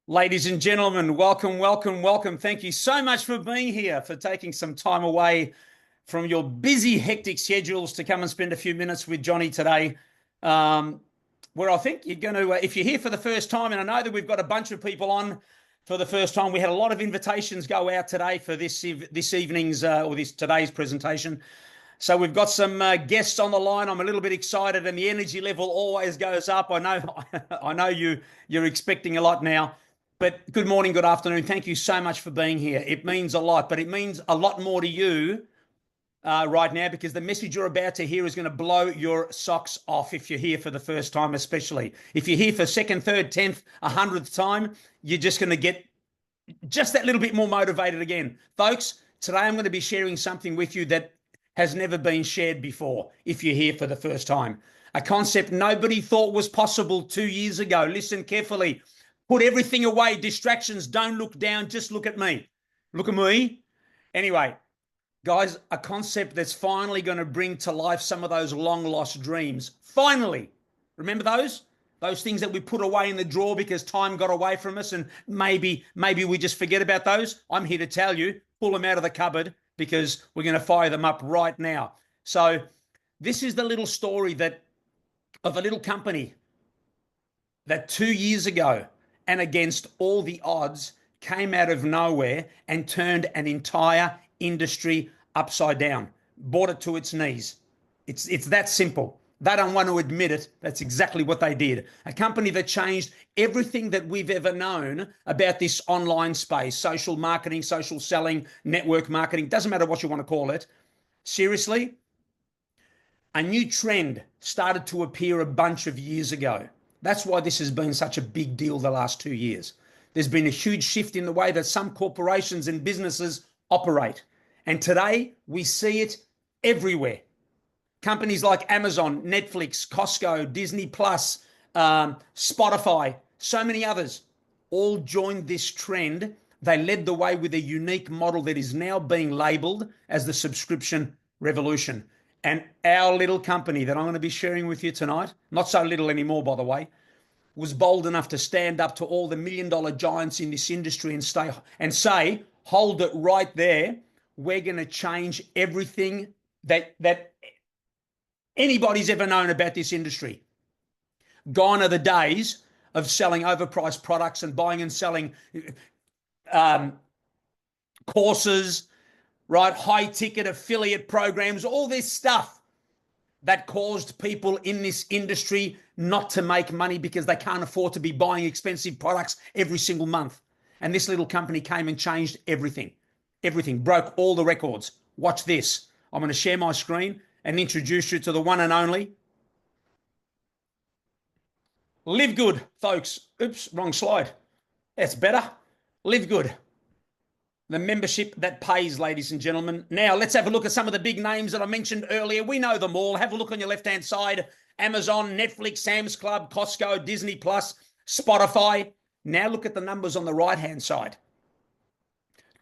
Ladies and gentlemen, welcome, welcome, welcome. Thank you so much for being here, for taking some time away from your busy, hectic schedules to come and spend a few minutes with Johnny today. Where I think you're going to, if you're here for the first time, and I know that we've got a bunch of people on for the first time, we had a lot of invitations go out today for this evening's or this today's presentation. So we've got some guests on the line. I'm a little bit excited, and the energy level always goes up. I know, I know you're expecting a lot now. But good morning, good afternoon. Thank you so much for being here. It means a lot, but it means a lot more to you right now because the message you're about to hear is going to blow your socks off if you're here for the first time, especially. If you're here for second, third, 10th, 100th time, you're just going to get just that little bit more motivated again. Folks, today I'm going to be sharing something with you that has never been shared before if you're here for the first time. A concept nobody thought was possible 2 years ago. Listen carefully. Put everything away, distractions, don't look down, just look at me. Look at me. Anyway, guys, a concept that's finally going to bring to life some of those long-lost dreams. Finally. Remember those? Those things that we put away in the drawer because time got away from us and maybe we just forget about those. I'm here to tell you, pull them out of the cupboard because we're going to fire them up right now. So this is the little story of a little company that 2 years ago, and against all the odds, came out of nowhere and turned an entire industry upside down, brought it to its knees. It's that simple. They don't want to admit it. That's exactly what they did. A company that changed everything that we've ever known about this online space, social marketing, social selling, network marketing, doesn't matter what you want to call it. Seriously, a new trend started to appear a bunch of years ago. That's why this has been such a big deal the last 2 years. There's been a huge shift in the way that some corporations and businesses operate. And today we see it everywhere. Companies like Amazon, Netflix, Costco, Disney Plus, Spotify, so many others all joined this trend. They led the way with a unique model that is now being labeled as the subscription revolution. And our little company that I'm going to be sharing with you tonight, not so little anymore, by the way, was bold enough to stand up to all the million-dollar giants in this industry and say, hold it right there. We're going to change everything that anybody's ever known about this industry. Gone are the days of selling overpriced products and buying and selling courses, right? High ticket affiliate programs, all this stuff that caused people in this industry not to make money because they can't afford to be buying expensive products every single month. And this little company came and changed everything. Everything, broke all the records. Watch this. I'm going to share my screen and introduce you to the one and only LiveGood, folks. Oops, wrong slide. That's better. LiveGood. The membership that pays, ladies and gentlemen. Now, let's have a look at some of the big names that I mentioned earlier. We know them all. Have a look on your left-hand side. Amazon, Netflix, Sam's Club, Costco, Disney Plus, Spotify. Now look at the numbers on the right-hand side.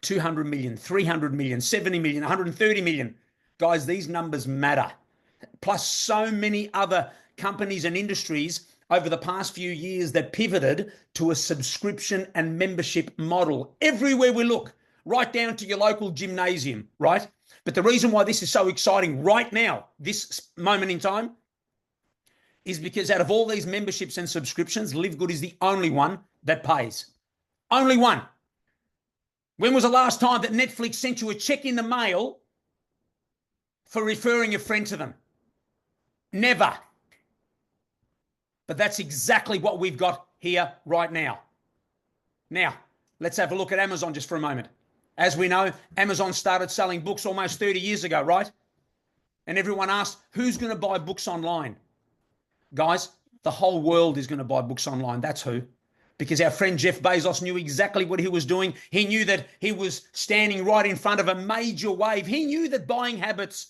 200 million, 300 million, 70 million, 130 million. Guys, these numbers matter. Plus so many other companies and industries over the past few years that pivoted to a subscription and membership model. Everywhere we look, right down to your local gymnasium, right? But the reason why this is so exciting right now, this moment in time, is because out of all these memberships and subscriptions, LiveGood is the only one that pays. Only one. When was the last time that Netflix sent you a check in the mail for referring a friend to them? Never. But that's exactly what we've got here right now. Now, let's have a look at Amazon just for a moment. As we know, Amazon started selling books almost 30 years ago, right? And everyone asked, who's going to buy books online? Guys, the whole world is going to buy books online. That's who. Because our friend Jeff Bezos knew exactly what he was doing. He knew that he was standing right in front of a major wave. He knew that buying habits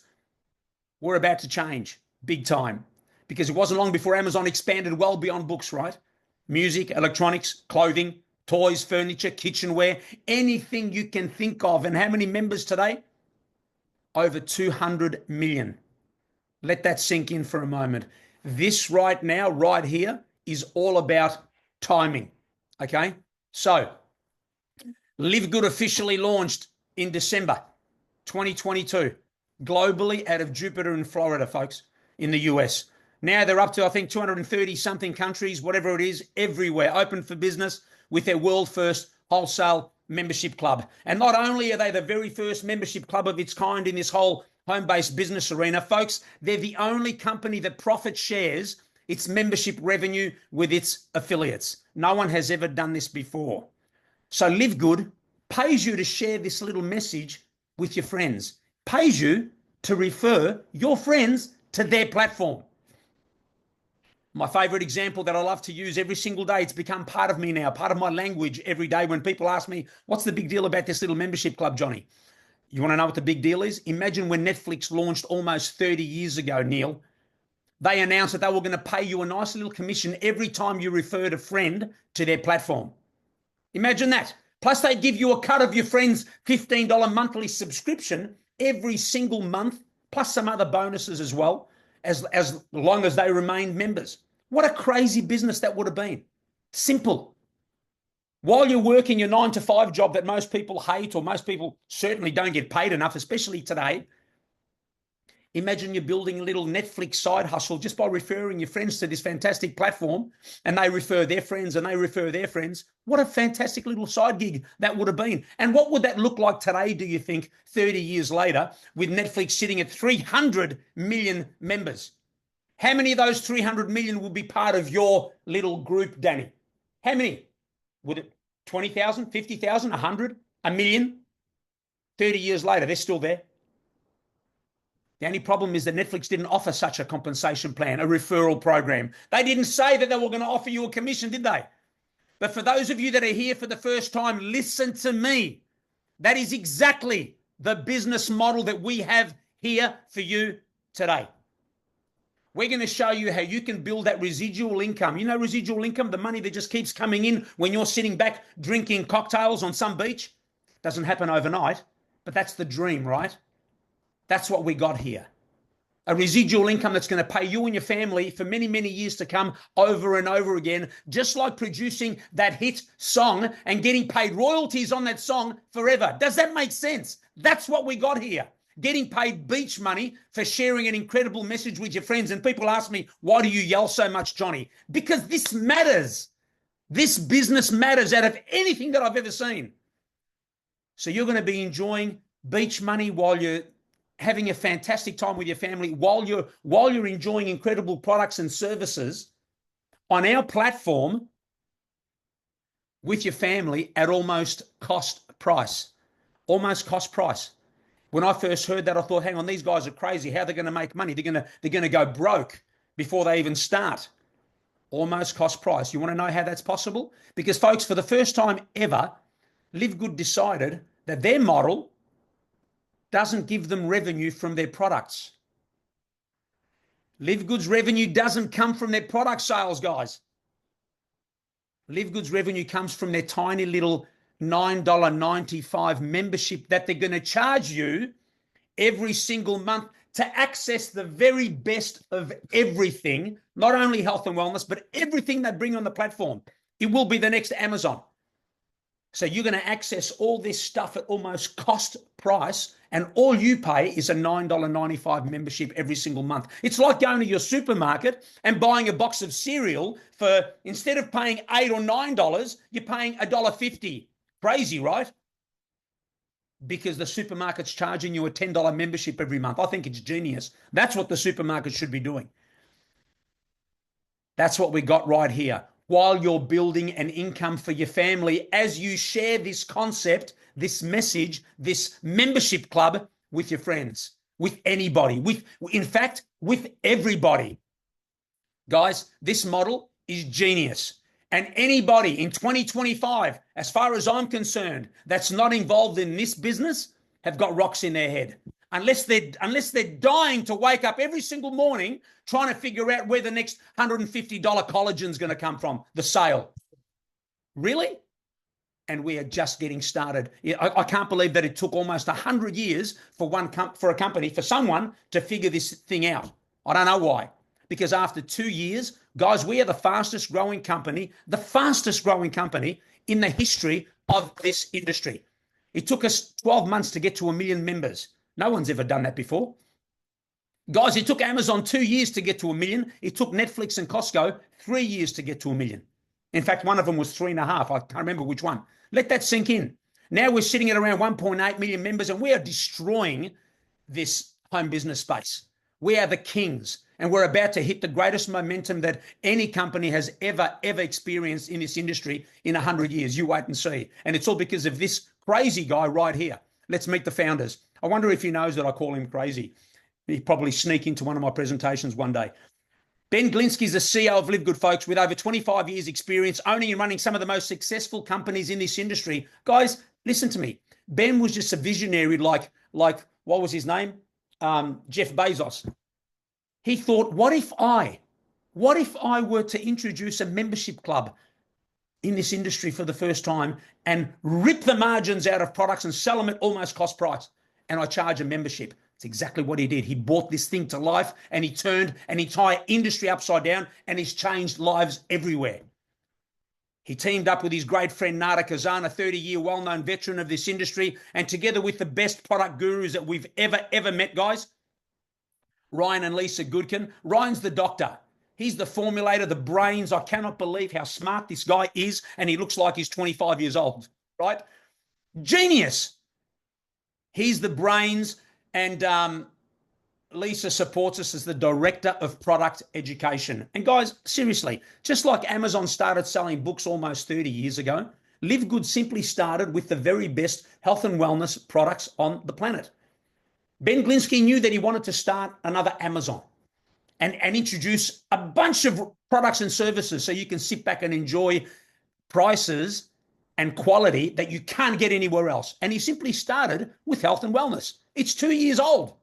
were about to change big time. Because it wasn't long before Amazon expanded well beyond books, right? Music, electronics, clothing, toys, furniture, kitchenware, anything you can think of. And how many members today? Over 200 million. Let that sink in for a moment. This right now, right here, is all about timing, okay? So, LiveGood officially launched in December 2022, globally out of Jupiter in Florida, folks, in the US. Now they're up to, I think, 230 something countries, whatever it is, everywhere, open for business with their world first wholesale membership club. And not only are they the very first membership club of its kind in this whole home-based business arena, folks, they're the only company that profit shares its membership revenue with its affiliates. No one has ever done this before. So LiveGood pays you to share this little message with your friends, pays you to refer your friends to their platform. My favorite example that I love to use every single day, it's become part of me now, part of my language every day when people ask me, what's the big deal about this little membership club, Johnny? You want to know what the big deal is? Imagine when Netflix launched almost 30 years ago, Neil. They announced that they were going to pay you a nice little commission every time you referred a friend to their platform. Imagine that. Plus, they give you a cut of your friend's $15 monthly subscription every single month, plus some other bonuses as well, as long as they remain members. What a crazy business that would have been. Simple. While you're working your 9-to-5 job that most people hate, or most people certainly don't get paid enough, especially today, imagine you're building a little Netflix side hustle just by referring your friends to this fantastic platform, and they refer their friends and they refer their friends. What a fantastic little side gig that would have been. And what would that look like today, do you think, 30 years later, with Netflix sitting at 300 million members? How many of those 300 million will be part of your little group, Danny? How many? Would it 20,000, 50,000, 100, a million? 30 years later, they're still there. The only problem is that Netflix didn't offer such a compensation plan, a referral program. They didn't say that they were going to offer you a commission, did they? But for those of you that are here for the first time, listen to me. That is exactly the business model that we have here for you today. We're going to show you how you can build that residual income. You know residual income, the money that just keeps coming in when you're sitting back drinking cocktails on some beach. Doesn't happen overnight, but that's the dream, right? That's what we got here. A residual income that's going to pay you and your family for many, many years to come, over and over again, just like producing that hit song and getting paid royalties on that song forever. Does that make sense? That's what we got here. Getting paid beach money for sharing an incredible message with your friends. And people ask me, why do you yell so much, Johnny? Because this matters. This business matters out of anything that I've ever seen. So you're going to be enjoying beach money while you're having a fantastic time with your family, while you're enjoying incredible products and services on our platform with your family at almost cost price. Almost cost price. When I first heard that, I thought, hang on, these guys are crazy. How are they going to make money? They're going to go broke before they even start. Almost cost price. You want to know how that's possible? Because, folks, for the first time ever, LiveGood decided that their model doesn't give them revenue from their products. LiveGood's revenue doesn't come from their product sales, guys. LiveGood's revenue comes from their tiny little $9.95 membership that they're going to charge you every single month to access the very best of everything, not only health and wellness, but everything they bring on the platform. It will be the next Amazon. So you're going to access all this stuff at almost cost price, and all you pay is a $9.95 membership every single month. It's like going to your supermarket and buying a box of cereal for, instead of paying $8 or $9, you're paying $1.50. Crazy, right? Because the supermarket's charging you a $10 membership every month. I think it's genius. That's what the supermarket should be doing. That's what we got right here. While you're building an income for your family as you share this concept, this message, this membership club with your friends, with anybody, in fact, with everybody. Guys, this model is genius. And anybody in 2025, as far as I'm concerned, that's not involved in this business have got rocks in their head. Unless they're dying to wake up every single morning trying to figure out where the next $150 collagen's going to come from, the sale. Really? And we are just getting started. I can't believe that it took almost 100 years for someone to figure this thing out. I don't know why. Because after 2 years, Guys, we are the fastest growing company in the history of this industry. It took us 12 months to get to 1 million members. No one's ever done that before. Guys, it took Amazon 2 years to get to 1 million. It took Netflix and Costco 3 years to get to 1 million. In fact, one of them was 3.5. I can't remember which one. Let that sink in. Now we're sitting at around 1.8 million members, and we are destroying this home business space. We are the kings, and we're about to hit the greatest momentum that any company has ever experienced in this industry in 100 years. You wait and see. And it's all because of this crazy guy right here. Let's meet the founders. I wonder if he knows that I call him crazy. He'd probably sneak into one of my presentations one day. Ben Glinsky is the CEO of LiveGood, folks, with over 25 years experience owning and running some of the most successful companies in this industry. Guys, listen to me. Ben was just a visionary like what was his name? Jeff Bezos. He thought, what if I were to introduce a membership club in this industry for the first time and rip the margins out of products and sell them at almost cost price, and I charge a membership? It's exactly what he did. He brought this thing to life, and he turned an entire industry upside down, and he's changed lives everywhere. He teamed up with his great friend Nada Kazan, a 30-year well-known veteran of this industry, and together with the best product gurus that we've ever met, guys, Ryan and Lisa Goodkin. Ryan's the doctor. He's the formulator, the brains. I cannot believe how smart this guy is, and he looks like he's 25 years old, right? Genius. He's the brains, and Lisa supports us as the director of product education. And guys, seriously, just like Amazon started selling books almost 30 years ago, LiveGood simply started with the very best health and wellness products on the planet. Ben Glinsky knew that he wanted to start another Amazon and introduce a bunch of products and services so you can sit back and enjoy prices and quality that you can't get anywhere else. And he simply started with health and wellness. It's 2 years old,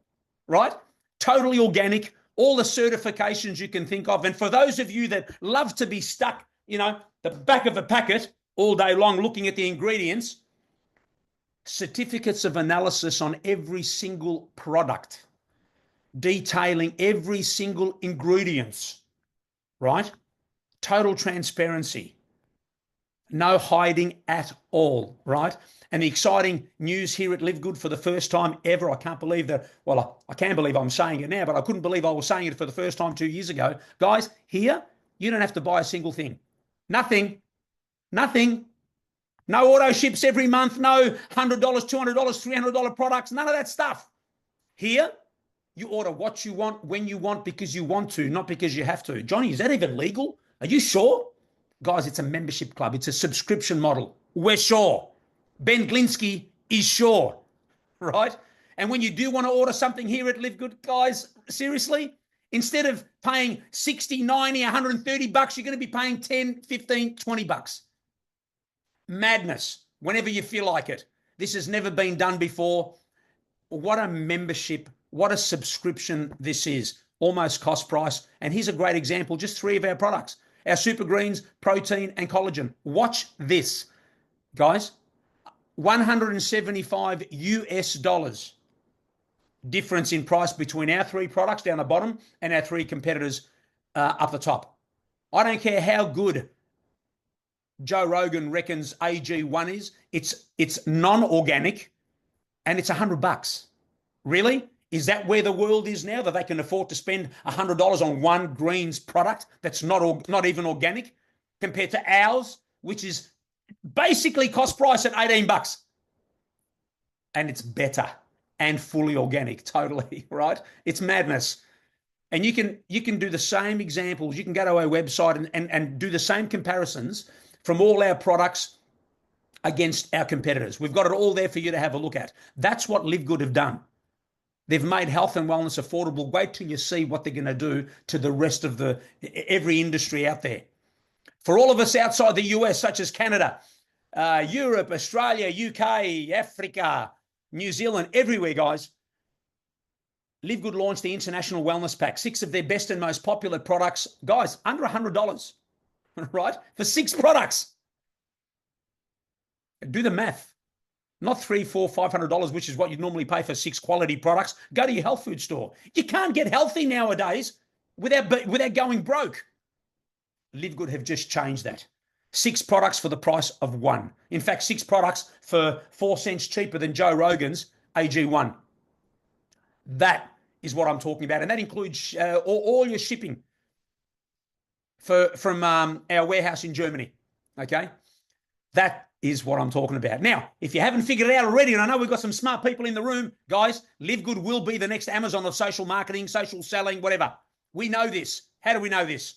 right? Totally organic, all the certifications you can think of. And for those of you that love to be stuck, the back of a packet all day long looking at the ingredients, certificates of analysis on every single product, detailing every single ingredient, right? Total transparency. No hiding at all, right? And the exciting news here at LiveGood for the first time ever, I can't believe that, well, I can believe I'm saying it now, but I couldn't believe I was saying it for the first time 2 years ago. Guys, here, you don't have to buy a single thing. Nothing. No auto ships every month, no $100, $200, $300 products, none of that stuff. Here, you order what you want, when you want, because you want to, not because you have to. Johnny, is that even legal? Are you sure? Guys, it's a membership club. It's a subscription model. We're sure. Ben Glinsky is sure, right? And when you do want to order something here at LiveGood, guys, seriously, instead of paying 60, 90, 130 bucks, you're going to be paying 10, 15, 20 bucks. Madness, whenever you feel like it. This has never been done before. What a membership, what a subscription this is. Almost cost price. And here's a great example, just 3 of our products. Our super greens, protein, and collagen. Watch this, guys. $175 US difference in price between our 3 products down the bottom and our 3 competitors up the top. I don't care how good Joe Rogan reckons AG1 is. It's non-organic, and it's $100. Really? Is that where the world is now, that they can afford to spend $100 on one greens product that's not even organic, compared to ours, which is basically cost price at $18, and it's better and fully organic, totally, right? It's madness. And you can do the same examples. You can go to our website and do the same comparisons from all our products against our competitors. We've got it all there for you to have a look at. That's what LiveGood have done. They've made health and wellness affordable. Wait till you see what they're going to do to the rest of every industry out there. For all of us outside the US, such as Canada, Europe, Australia, UK, Africa, New Zealand, everywhere, guys, LiveGood launched the International Wellness Pack, 6 of their best and most popular products, guys, under $100, right? For 6 products. Do the math. Not $300, $400, $500, which is what you'd normally pay for 6 quality products. Go to your health food store. You can't get healthy nowadays without going broke. LiveGood have just changed that. 6 products for the price of 1. In fact, 6 products for 4 cents cheaper than Joe Rogan's AG1. That is what I'm talking about. And that includes all your shipping from our warehouse in Germany. Okay? That is what I'm talking about. Now, if you haven't figured it out already, and I know we've got some smart people in the room, guys, LiveGood will be the next Amazon of social marketing, social selling, whatever. We know this. How do we know this?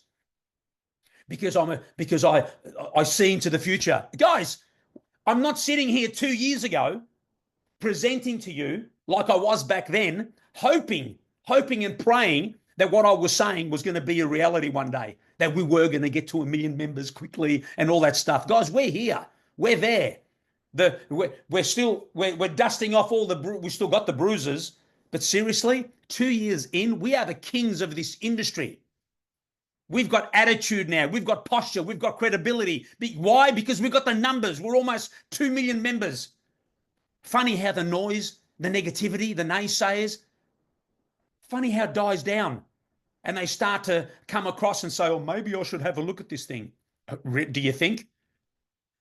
Because I see into the future. Guys, I'm not sitting here 2 years ago presenting to you like I was back then, hoping and praying that what I was saying was going to be a reality one day, that we were going to get to 1 million members quickly and all that stuff. Guys, we're here. We're there. We're dusting off we still got the bruises, but seriously, 2 years in, we are the kings of this industry. We've got attitude now. We've got posture. We've got credibility. Why? Because we've got the numbers. We're almost 2 million members. Funny how the noise, the negativity, the naysayers, funny how it dies down. And they start to come across and say, oh, maybe I should have a look at this thing. Do you think?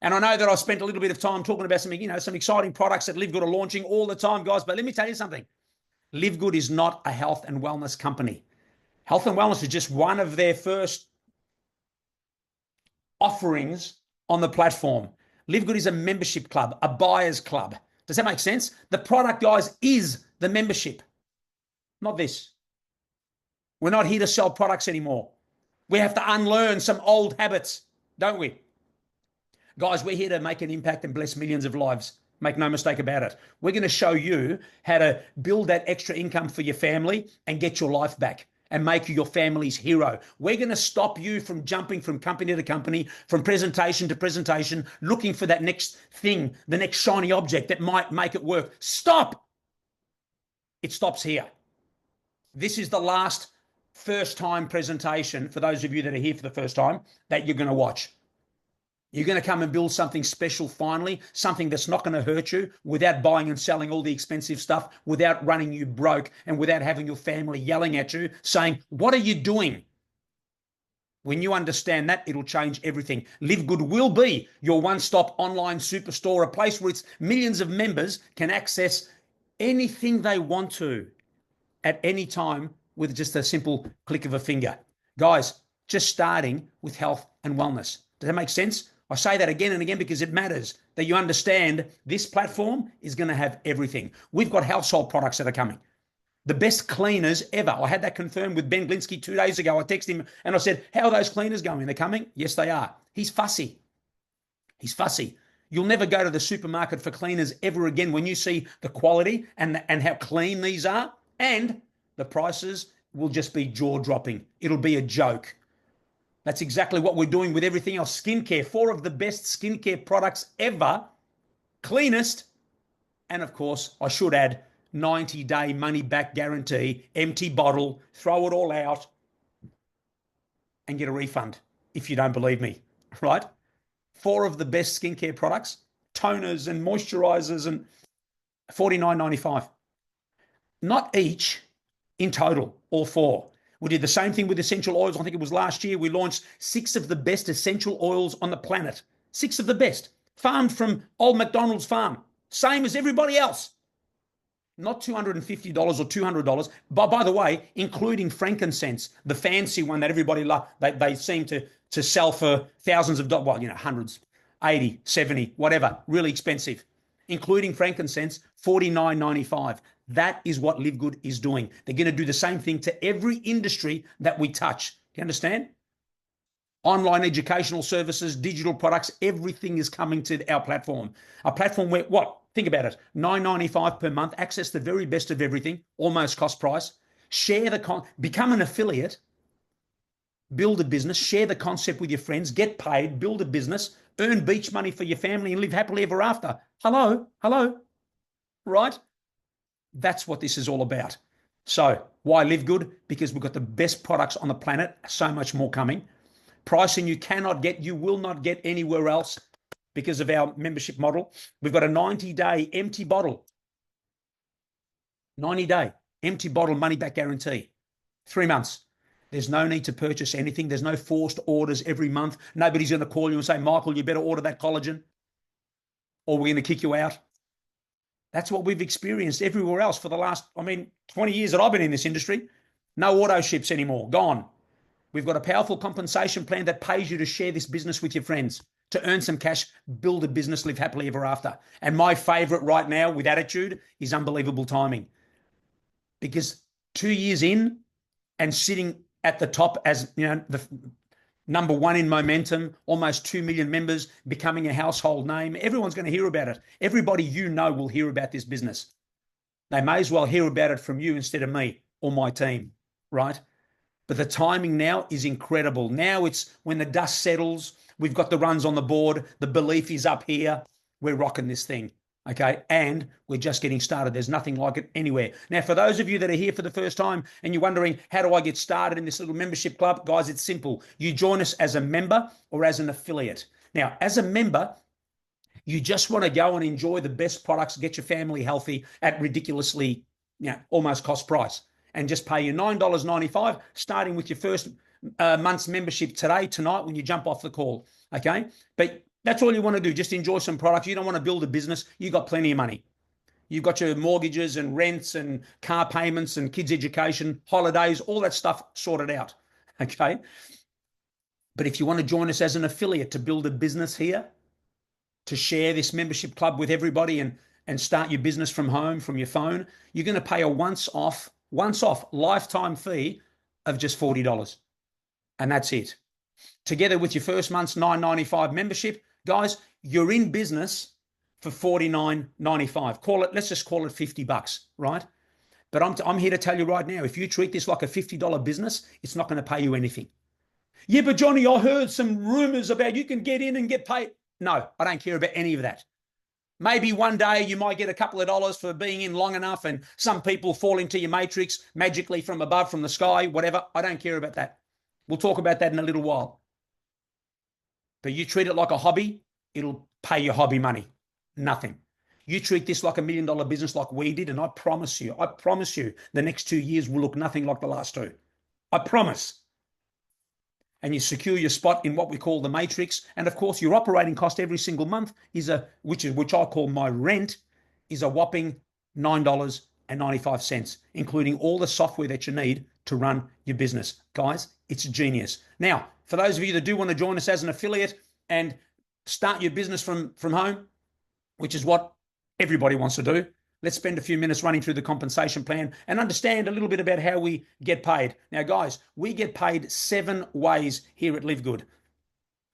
And I know that I spent a little bit of time talking about some exciting products that LiveGood are launching all the time, guys. But let me tell you something. LiveGood is not a health and wellness company. Health and wellness is just one of their first offerings on the platform. LiveGood is a membership club, a buyer's club. Does that make sense? The product, guys, is the membership, not this. We're not here to sell products anymore. We have to unlearn some old habits, don't we? Guys, we're here to make an impact and bless millions of lives. Make no mistake about it. We're going to show you how to build that extra income for your family and get your life back and make you your family's hero. We're going to stop you from jumping from company to company, from presentation to presentation, looking for that next thing, the next shiny object that might make it work. Stop! It stops here. This is the last first-time presentation, for those of you that are here for the first time, that you're going to watch. You're going to come and build something special finally, something that's not going to hurt you without buying and selling all the expensive stuff, without running you broke, and without having your family yelling at you, saying, what are you doing? When you understand that, it'll change everything. LiveGood will be your one-stop online superstore, a place where its millions of members can access anything they want to at any time with just a simple click of a finger. Guys, just starting with health and wellness. Does that make sense? I say that again and again because it matters that you understand this platform is going to have everything. We've got household products that are coming. The best cleaners ever. I had that confirmed with Ben Glinsky 2 days ago. I texted him and I said, how are those cleaners going? They're coming? Yes, they are. He's fussy. He's fussy. You'll never go to the supermarket for cleaners ever again when you see the quality and how clean these are, and the prices will just be jaw-dropping. It'll be a joke. That's exactly what we're doing with everything else. Skincare, 4 of the best skincare products ever, cleanest, and of course, I should add, 90-day money-back guarantee, empty bottle, throw it all out, and get a refund if you don't believe me, right? 4 of the best skincare products, toners and moisturizers, and $49.95. Not each, in total, all 4. We did the same thing with essential oils. I think it was last year. We launched 6 of the best essential oils on the planet. 6 of the best. Farmed from Old MacDonald's farm. Same as everybody else. Not $250 or $200. But by the way, including frankincense, the fancy one that everybody loves. They seem to sell for thousands of dollars. Well, hundreds, 80, 70, whatever. Really expensive. Including frankincense, $49.95. That is what LiveGood is doing. They're going to do the same thing to every industry that we touch. Do you understand? Online educational services, digital products, everything is coming to our platform. A platform where, what? Think about it. $9.95 per month, access the very best of everything, almost cost price. Share become an affiliate, build a business, share the concept with your friends, get paid, build a business, earn beach money for your family, and live happily ever after. Hello? Right? That's what this is all about. So why LiveGood? Because we've got the best products on the planet, so much more coming. Pricing you will not get anywhere else because of our membership model. We've got a 90-day empty bottle. 90-day empty bottle money back guarantee. 3 months. There's no need to purchase anything. There's no forced orders every month. Nobody's going to call you and say, Michael, you better order that collagen or we're going to kick you out. That's what we've experienced everywhere else for the last, 20 years that I've been in this industry. No auto ships anymore. Gone. We've got a powerful compensation plan that pays you to share this business with your friends, to earn some cash, build a business, live happily ever after. And my favorite right now with attitude is unbelievable timing. Because 2 years in and sitting at the top as, the number one in momentum, almost 2 million members, becoming a household name, everyone's going to hear about it. Everybody will hear about this business. They may as well hear about it from you instead of me or my team, right? But the timing now is incredible. Now it's when the dust settles, we've got the runs on the board, the belief is up here, we're rocking this thing, okay? And we're just getting started. There's nothing like it anywhere. Now, for those of you that are here for the first time and you're wondering, how do I get started in this little membership club? Guys, it's simple. You join us as a member or as an affiliate. Now, as a member, you just want to go and enjoy the best products, get your family healthy at ridiculously, almost cost price. And just pay you $9.95, starting with your first month's membership tonight, when you jump off the call, okay? But that's all you want to do, just enjoy some products. You don't want to build a business. You've got plenty of money. You've got your mortgages and rents and car payments and kids' education, holidays, all that stuff sorted out, okay? But if you want to join us as an affiliate to build a business here, to share this membership club with everybody and start your business from home, from your phone, you're going to pay a once-off lifetime fee of just $40. And that's it. Together with your first month's $9.95 membership, guys, you're in business for $49.95. Let's just call it $50, right? But I'm here to tell you right now, if you treat this like a $50 business, it's not going to pay you anything. Yeah, but Johnny, I heard some rumors about you can get in and get paid. No, I don't care about any of that. Maybe one day you might get a couple of dollars for being in long enough and some people fall into your matrix magically from above, from the sky, whatever. I don't care about that. We'll talk about that in a little while. But you treat it like a hobby, it'll pay your hobby money. Nothing. You treat this like $1 million business like we did, and I promise you, the next 2 years will look nothing like the last two. I promise. And you secure your spot in what we call the matrix. And of course, your operating cost every single month which I call my rent, is a whopping $9.95, including all the software that you need to run your business. Guys, it's genius. Now, for those of you that do want to join us as an affiliate and start your business from home, which is what everybody wants to do, let's spend a few minutes running through the compensation plan and understand a little bit about how we get paid. Now, guys, we get paid 7 ways here at LiveGood,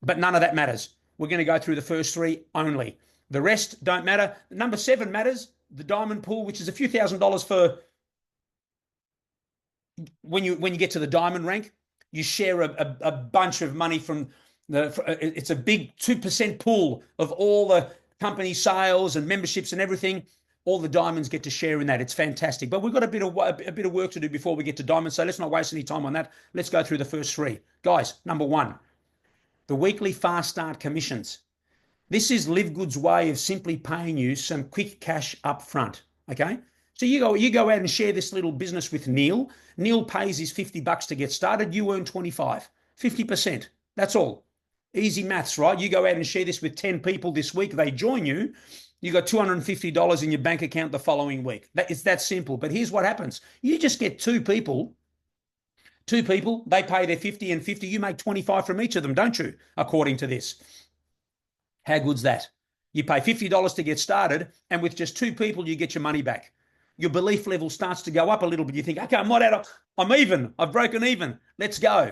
but none of that matters. We're going to go through the first 3 only. The rest don't matter. Number 7 matters, the diamond pool, which is a few $1,000s for when you get to the diamond rank. You share a bunch of money from it's a big 2% pool of all the company sales and memberships and everything. All the diamonds get to share in that. It's fantastic. But we've got a bit of work to do before we get to diamonds, so let's not waste any time on that. Let's go through the first 3. Guys, number 1, the weekly fast start commissions. This is LiveGood's way of simply paying you some quick cash up front, okay? So you go out and share this little business with Neil. Neil pays his $50 to get started. You earn 25, 50%. That's all. Easy maths, right? You go out and share this with 10 people this week. They join you. You got $250 in your bank account the following week. It's that simple. But here's what happens. You just get 2 people. 2 people, they pay their 50 and 50. You make 25 from each of them, don't you? According to this. How good's that? You pay $50 to get started, and with just 2 people, you get your money back. Your belief level starts to go up a little bit. You think, okay, I'm even. I've broken even. Let's go.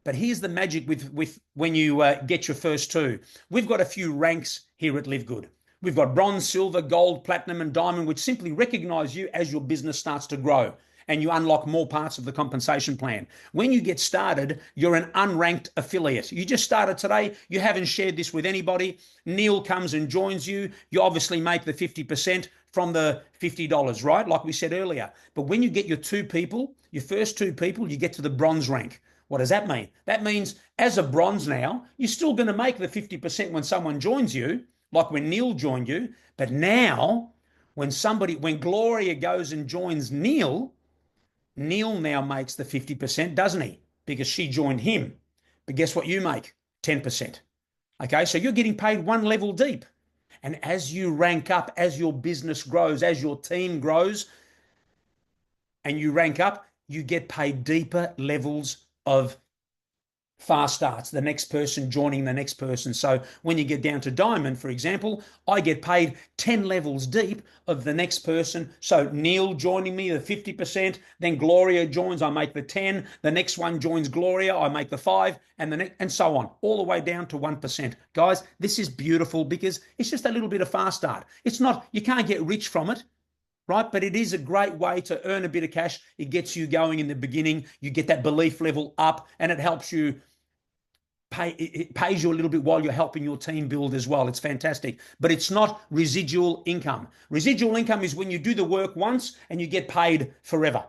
But here's the magic with when you get your first 2. We've got a few ranks here at LiveGood. We've got bronze, silver, gold, platinum, and diamond, which simply recognize you as your business starts to grow and you unlock more parts of the compensation plan. When you get started, you're an unranked affiliate. You just started today. You haven't shared this with anybody. Neil comes and joins you. You obviously make the 50% from the $50, right? Like we said earlier. But when you get your 2 people, your first 2 people, you get to the bronze rank. What does that mean? That means as a bronze now, you're still going to make the 50% when someone joins you, like when Neil joined you. But now, when Gloria goes and joins Neil now makes the 50%, doesn't he? because she joined him. But guess what you make? 10%. Okay, so you're getting paid one level deep. And as you rank up, as your business grows, as your team grows, and you rank up, you get paid deeper levels of fast starts, the next person joining the next person. So when you get down to diamond, for example, I get paid 10 levels deep of the next person. So Neil joining me, the 50%, then Gloria joins, I make the 10, the next one joins Gloria, I make the 5, and the next, and so on, all the way down to 1%. Guys, this is beautiful because it's just a little bit of fast start. It's not, you can't get rich from it, right? But it is a great way to earn a bit of cash. It gets you going in the beginning. You get that belief level up, and it helps you it pays you a little bit while you're helping your team build as well. It's fantastic. But it's not residual income. Residual income is when you do the work once and you get paid forever,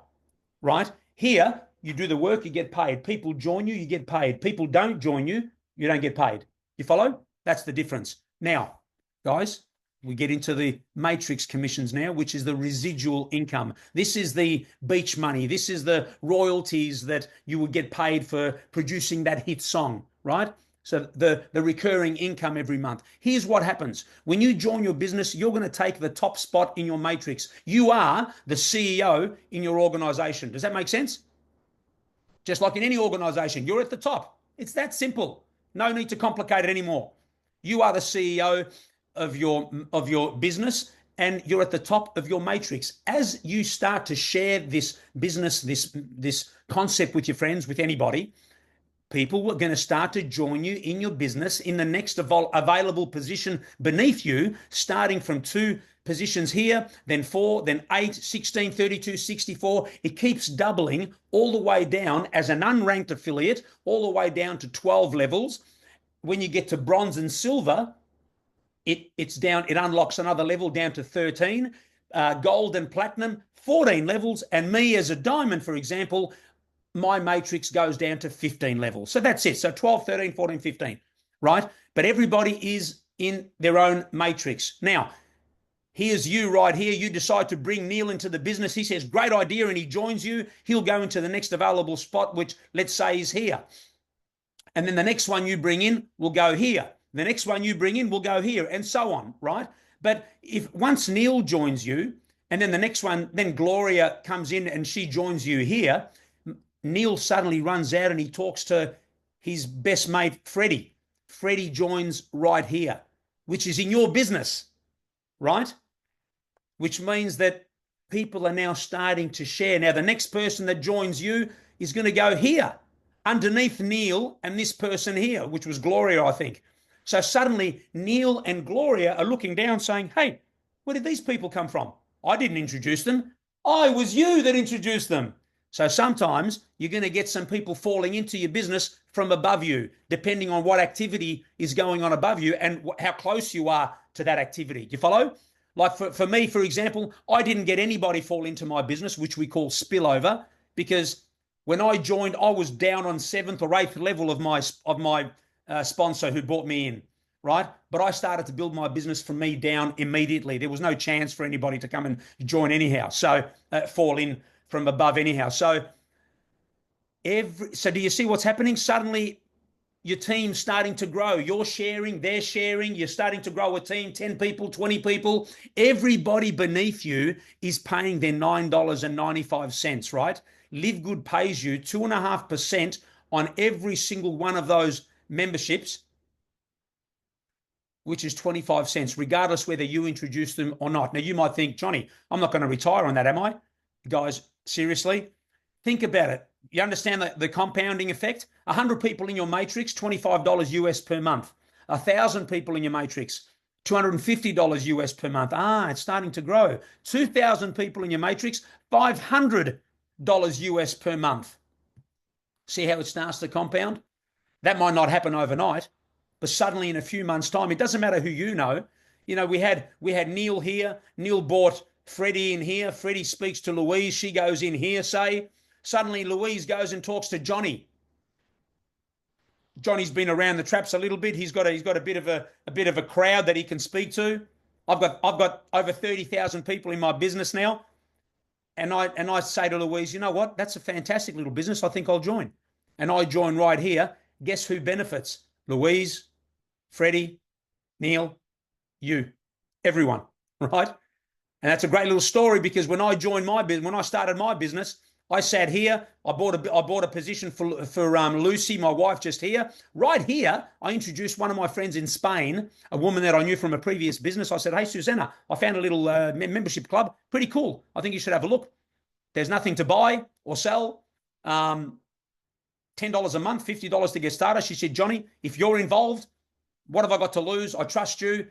right? Here, you do the work, you get paid. People join you, you get paid. People don't join you, you don't get paid. You follow? That's the difference. Now, guys, we get into the matrix commissions now, which is the residual income. This is the beach money. This is the royalties that you would get paid for producing that hit song, right? So the recurring income every month. Here's what happens. When you join your business, you're going to take the top spot in your matrix. You are the CEO in your organization. Does that make sense? Just like in any organization, you're at the top. It's that simple. No need to complicate it anymore. You are the CEO of your business, and you're at the top of your matrix. As you start to share this business, this concept with your friends, with anybody, people are going to start to join you in your business in the next available position beneath you, starting from 2 positions here, then 4, then 8, 16, 32, 64. It keeps doubling all the way down as an unranked affiliate, all the way down to 12 levels. When you get to bronze and silver, it's down, it unlocks another level down to 13, gold and platinum, 14 levels. And me as a diamond, for example, my matrix goes down to 15 levels. So that's it. So 12, 13, 14, 15, right? But everybody is in their own matrix. Now, here's you right here. You decide to bring Neil into the business. He says, great idea, and he joins you. He'll go into the next available spot, which let's say is here. And then the next one you bring in will go here. The next one you bring in will go here, and so on, right? But if once Neil joins you, and then the next one, then Gloria comes in and she joins you here, Neil suddenly runs out and he talks to his best mate, Freddie. Freddie joins right here, which is in your business, right? Which means that people are now starting to share. Now, the next person that joins you is going to go here, underneath Neil and this person here, which was Gloria, I think. So suddenly Neil and Gloria are looking down saying, hey, where did these people come from? I didn't introduce them. I was you that introduced them. So sometimes you're going to get some people falling into your business from above you, depending on what activity is going on above you and how close you are to that activity. Do you follow? Like for me, for example, I didn't get anybody fall into my business, which we call spillover, because when I joined, I was down on 7th or 8th level of my sponsor who brought me in, right? But I started to build my business from me down immediately. There was no chance for anybody to come and join anyhow. So fall in from above anyhow. So do you see what's happening? Suddenly your team's starting to grow. You're sharing, they're sharing, you're starting to grow a team, 10 people, 20 people. Everybody beneath you is paying their $9.95, right? LiveGood pays you 2.5% on every single one of those memberships, which is 25 cents, regardless whether you introduce them or not. Now, you might think, Johnny, I'm not going to retire on that, am I? Guys, seriously, think about it. You understand the compounding effect? 100 people in your matrix, $25 US per month. 1,000 people in your matrix, $250 US per month. It's starting to grow. 2,000 people in your matrix, $500 US per month. See how it starts to compound? That might not happen overnight, but suddenly in a few months' time, it doesn't matter who you know. You know, we had Neil here. Neil brought Freddie in here. Freddie speaks to Louise. She goes in here, say. Suddenly Louise goes and talks to Johnny. Johnny's been around the traps a little bit. He's got a bit of a crowd that he can speak to. I've got over 30,000 people in my business now. And I say to Louise, you know what? That's a fantastic little business. I think I'll join. and I join right here, guess who benefits? Louise, Freddie, Neil, you, everyone, right? And that's a great little story, because when I joined my business, when I started my business, I sat here. I bought a position for Lucy, my wife, just here. Right here, I introduced one of my friends in Spain, a woman that I knew from a previous business. I said, "Hey, Susanna, I found a little membership club. Pretty cool. I think you should have a look. There's nothing to buy or sell. $10 a month, $50 to get started." She said, "Johnny, if you're involved, what have I got to lose? I trust you."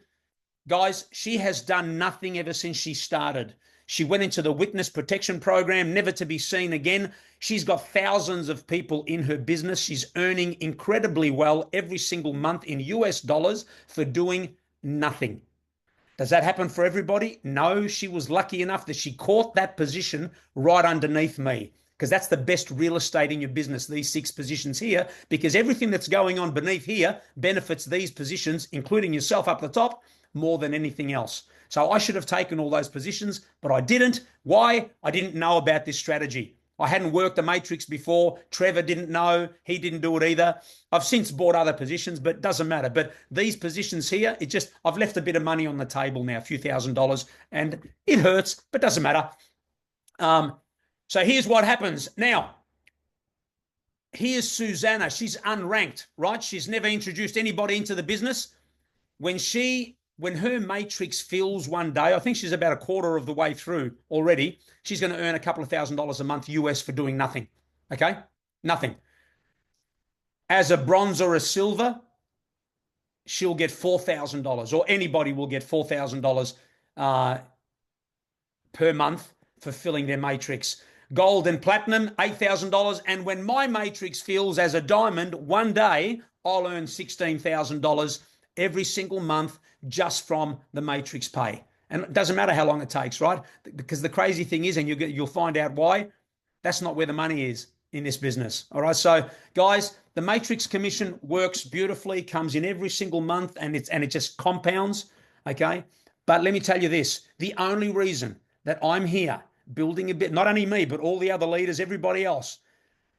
Guys, she has done nothing ever since she started. She went into the witness protection program, never to be seen again. She's got thousands of people in her business. She's earning incredibly well every single month in US dollars for doing nothing. Does that happen for everybody? No, she was lucky enough that she caught that position right underneath me, because that's the best real estate in your business, these 6 positions here, because everything that's going on beneath here benefits these positions, including yourself up the top, more than anything else. So I should have taken all those positions, but I didn't. Why? I didn't know about this strategy. I hadn't worked the matrix before. Trevor didn't know. He didn't do it either. I've since bought other positions, but it doesn't matter. But these positions here, I've left a bit of money on the table now, a few $1,000s, and it hurts, but doesn't matter. So here's what happens. Now, here's Susanna. She's unranked, right? She's never introduced anybody into the business. When her matrix fills one day, I think she's about a quarter of the way through already, she's going to earn a couple of $1,000s a month US for doing nothing. Okay? Nothing. As a bronze or a silver, she'll get $4,000, or anybody will get $4,000 per month for filling their matrix. Gold and platinum, $8,000. And when my matrix fills as a diamond, one day I'll earn $16,000 every single month just from the matrix pay. And it doesn't matter how long it takes, right? Because the crazy thing is, and you'll find out why, that's not where the money is in this business. All right. So guys, the matrix commission works beautifully, comes in every single month, and it just compounds. Okay. But let me tell you this, the only reason that I'm here building a bit, not only me, but all the other leaders, everybody else,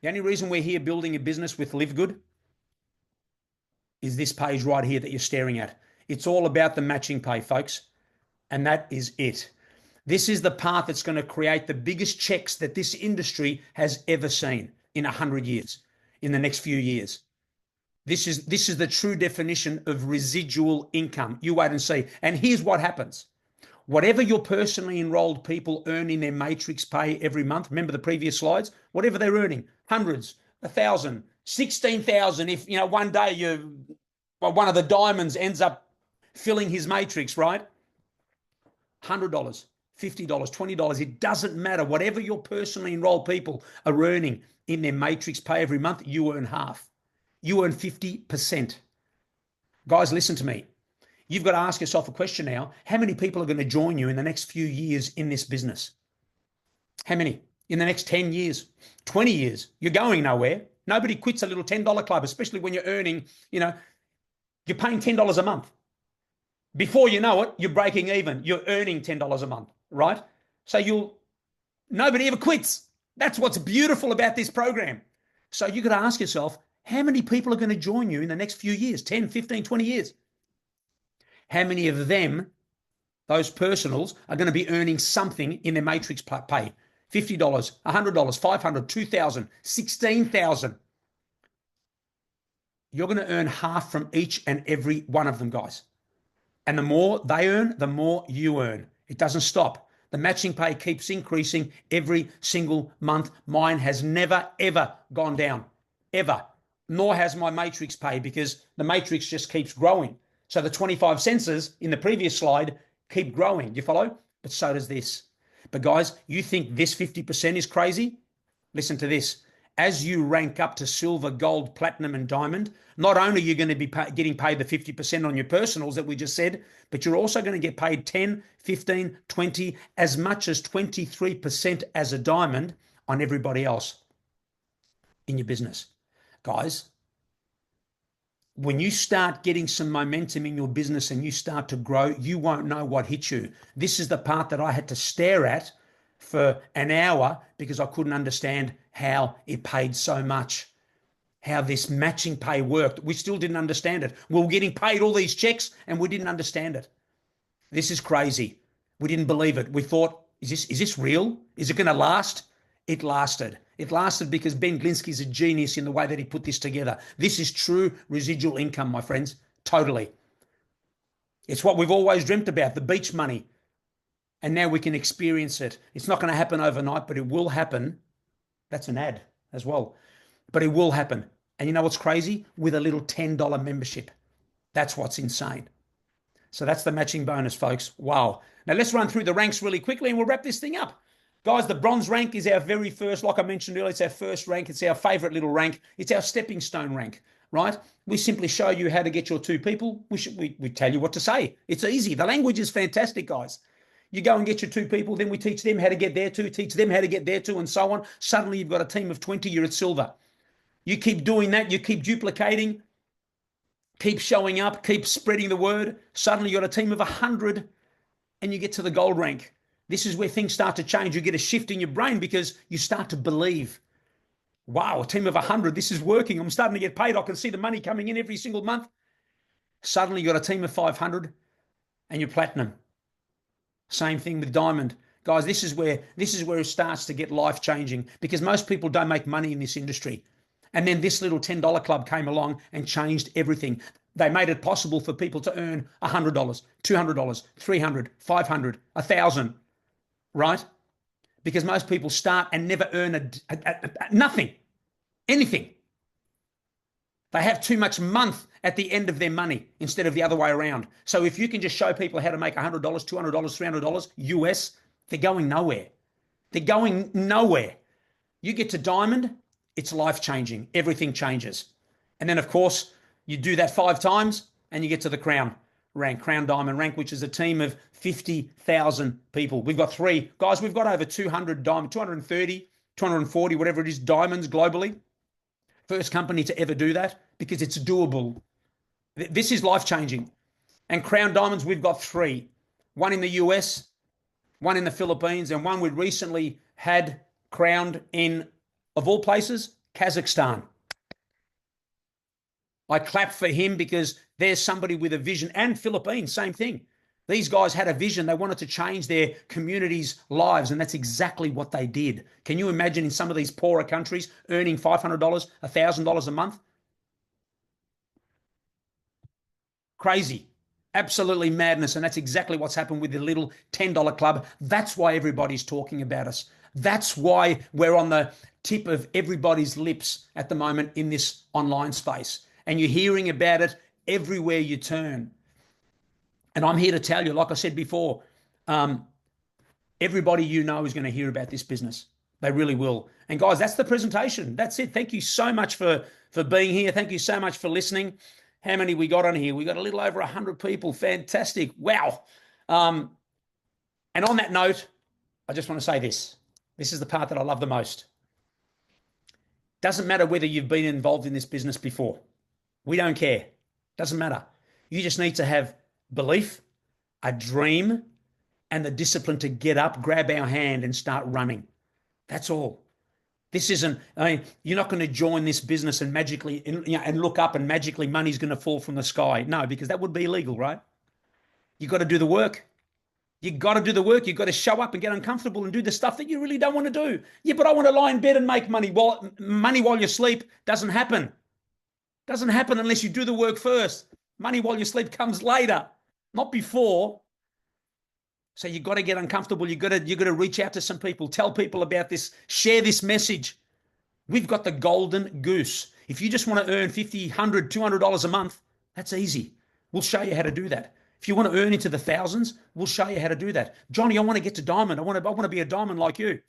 the only reason we're here building a business with LiveGood is this page right here that you're staring at. It's all about the matching pay, folks. And that is it. This is the path that's going to create the biggest checks that this industry has ever seen in 100 years, in the next few years. This is the true definition of residual income. You wait and see. And here's what happens. Whatever your personally enrolled people earn in their matrix pay every month, remember the previous slides, whatever they're earning, hundreds, 1,000, 16,000. If one day one of the diamonds ends up filling his matrix, right? $100, $50, $20, it doesn't matter. Whatever your personally enrolled people are earning in their matrix pay every month, you earn half. You earn 50%. Guys, listen to me. You've got to ask yourself a question now. How many people are going to join you in the next few years in this business? How many? In the next 10 years, 20 years? You're going nowhere. Nobody quits a little $10 club, especially when you're earning, you're paying $10 a month. Before you know it, you're breaking even. You're earning $10 a month, right? So nobody ever quits. That's what's beautiful about this program. So you got to ask yourself, how many people are going to join you in the next few years, 10, 15, 20 years? How many of them, those personals, are going to be earning something in their matrix pay? $50, $100, $500, $2,000, $16,000. You're going to earn half from each and every one of them, guys. And the more they earn, the more you earn. It doesn't stop. The matching pay keeps increasing every single month. Mine has never, ever gone down, ever. Nor has my matrix pay, because the matrix just keeps growing. So the 25 cents in the previous slide keep growing. Do you follow? But so does this. But guys, you think this 50% is crazy? Listen to this. As you rank up to silver, gold, platinum, and diamond, not only are you going to be getting paid the 50% on your personals that we just said, but you're also going to get paid 10, 15, 20, as much as 23% as a diamond on everybody else in your business. Guys, when you start getting some momentum in your business and you start to grow, you won't know what hit you. This is the part that I had to stare at for an hour because I couldn't understand how it paid so much. how this matching pay worked. We still didn't understand it. We were getting paid all these checks and we didn't understand it. This is crazy. We didn't believe it. We thought, is this real? Is it going to last? It lasted. It lasted because Ben Glinsky is a genius in the way that he put this together. This is true residual income, my friends. Totally. It's what we've always dreamt about, the beach money. And now we can experience it. It's not going to happen overnight, but it will happen. That's an ad as well. But it will happen. And you know what's crazy? With a little $10 membership. That's what's insane. So that's the matching bonus, folks. Wow. Now let's run through the ranks really quickly and we'll wrap this thing up. Guys, the bronze rank is our very first, like I mentioned earlier, it's our first rank. It's our favorite little rank. It's our stepping stone rank, right? We simply show you how to get your 2 people. We tell you what to say. It's easy. The language is fantastic, guys. You go and get your 2 people, then we teach them how to get their 2, teach them how to get their 2, and so on. Suddenly you've got a team of 20, you're at silver. You keep doing that, you keep duplicating, keep showing up, keep spreading the word. Suddenly you've got a team of 100 and you get to the gold rank. This is where things start to change. You get a shift in your brain because you start to believe, wow, a team of 100, this is working. I'm starting to get paid. I can see the money coming in every single month. Suddenly you've got a team of 500 and you're platinum. Same thing with diamond. Guys, this is where it starts to get life-changing because most people don't make money in this industry. And then this little $10 club came along and changed everything. They made it possible for people to earn $100, $200, $300, $500, $1,000, right? Because most people start and never earn nothing, anything. They have too much month at the end of their money instead of the other way around. So if you can just show people how to make $100, $200, $300 US, they're going nowhere. They're going nowhere. You get to diamond, it's life-changing. Everything changes. And then, of course, you do that 5 times and you get to the crown rank, crown diamond rank, which is a team of 50,000 people. We've got 3. Guys, we've got over 200 diamond, 230, 240, whatever it is, diamonds globally. First company to ever do that because it's doable. This is life-changing. And crown diamonds, we've got 3. 1 in the US, 1 in the Philippines, and 1 we recently had crowned in, of all places, Kazakhstan. I clap for him because there's somebody with a vision. And Philippines, same thing. These guys had a vision. They wanted to change their communities' lives, and that's exactly what they did. Can you imagine in some of these poorer countries earning $500, $1,000 a month? Crazy. Absolutely madness. And that's exactly what's happened with the little $10 club. That's why everybody's talking about us. That's why we're on the tip of everybody's lips at the moment in this online space. And you're hearing about it everywhere you turn. And I'm here to tell you, like I said before, everybody you know is going to hear about this business. They really will. And guys, that's the presentation. That's it. Thank you so much for being here. Thank you so much for listening. How many we got on here? We got a little over 100 people. Fantastic. Wow. And on that note, I just want to say this. This is the part that I love the most. Doesn't matter whether you've been involved in this business before. We don't care. Doesn't matter. You just need to have belief, a dream, and the discipline to get up, grab our hand, and start running. That's all. This isn't, you're not going to join this business and magically, and look up and magically money's going to fall from the sky. No, because that would be illegal, right? You've got to do the work. You've got to do the work. You've got to show up and get uncomfortable and do the stuff that you really don't want to do. Yeah, but I want to lie in bed and make money. Well, money while you sleep doesn't happen. Doesn't happen unless you do the work first. Money while you sleep comes later, not before. So you've got to get uncomfortable. You've got to reach out to some people, tell people about this, share this message. We've got the golden goose. If you just want to earn $50, $100, $200 a month, that's easy. We'll show you how to do that. If you want to earn into the thousands, we'll show you how to do that. Johnny, I want to get to diamond. I want to be a diamond like you.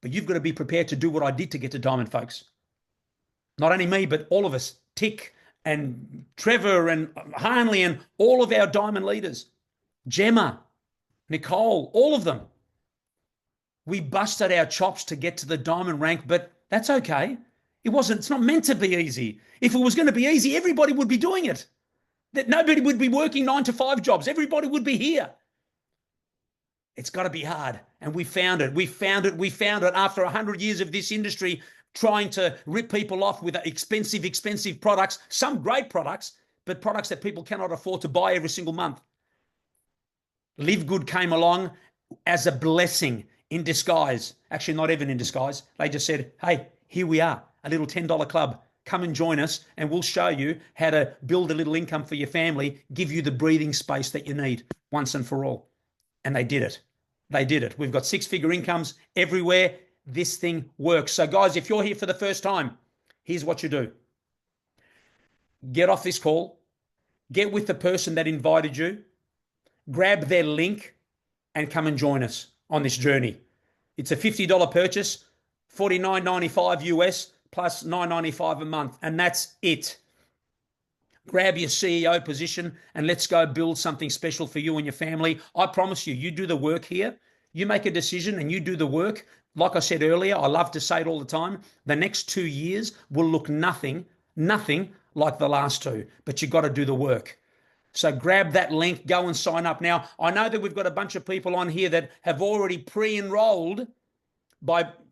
But you've got to be prepared to do what I did to get to diamond, folks. Not only me, but all of us. Tick and Trevor and Hanley and all of our diamond leaders. Gemma, Nicole, all of them. We busted our chops to get to the diamond rank, but that's okay. It's not meant to be easy. If it was going to be easy, everybody would be doing it. That nobody would be working 9-to-5 jobs. Everybody would be here. It's got to be hard. And we found it. We found it after 100 years of this industry. trying to rip people off with expensive products, some great products, but products that people cannot afford to buy every single month. LiveGood came along as a blessing in disguise. Actually, not even in disguise. They just said, hey, here we are, a little $10 club. Come and join us, and we'll show you how to build a little income for your family, give you the breathing space that you need once and for all. And they did it. They did it. We've got six-figure incomes everywhere. This thing works. So, guys, if you're here for the first time, here's what you do. Get off this call. Get with the person that invited you. Grab their link and come and join us on this journey. It's a $50 purchase, $49.95 US plus $9.95 a month, and that's it. Grab your CEO position and let's go build something special for you and your family. I promise you, you do the work here. You make a decision and you do the work. Like I said earlier, I love to say it all the time. The next 2 years will look nothing like the last two, but you got to do the work. So grab that link, go and sign up. Now, I know that we've got a bunch of people on here that have already pre-enrolled.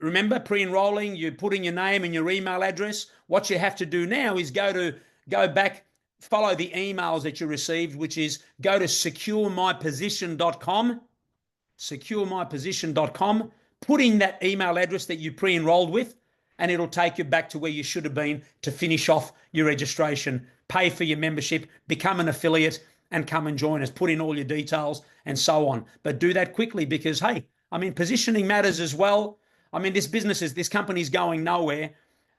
Remember, pre-enrolling, you put in your name and your email address. What you have to do now is go back, follow the emails that you received, which is go to securemyposition.com, put in that email address that you pre-enrolled with, and it'll take you back to where you should have been to finish off your registration, pay for your membership, become an affiliate, and come and join us. Put in all your details and so on. But do that quickly because, hey, I mean, positioning matters as well. I mean, this company's going nowhere,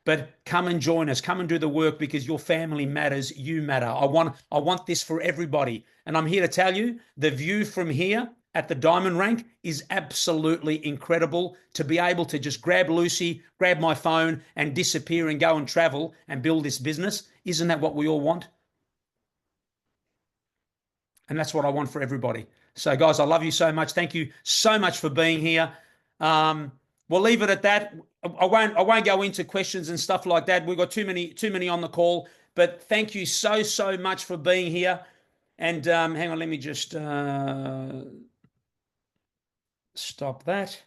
but come and join us. Come and do the work because your family matters. You matter. I want this for everybody. And I'm here to tell you, the view from here at the diamond rank is absolutely incredible. To be able to just grab Lucy, grab my phone and disappear and go and travel and build this business. Isn't that what we all want? And that's what I want for everybody. So guys, I love you so much. Thank you so much for being here. We'll leave it at that. I won't go into questions and stuff like that. We've got too many on the call, but thank you so much for being here. And hang on, let me just stop that.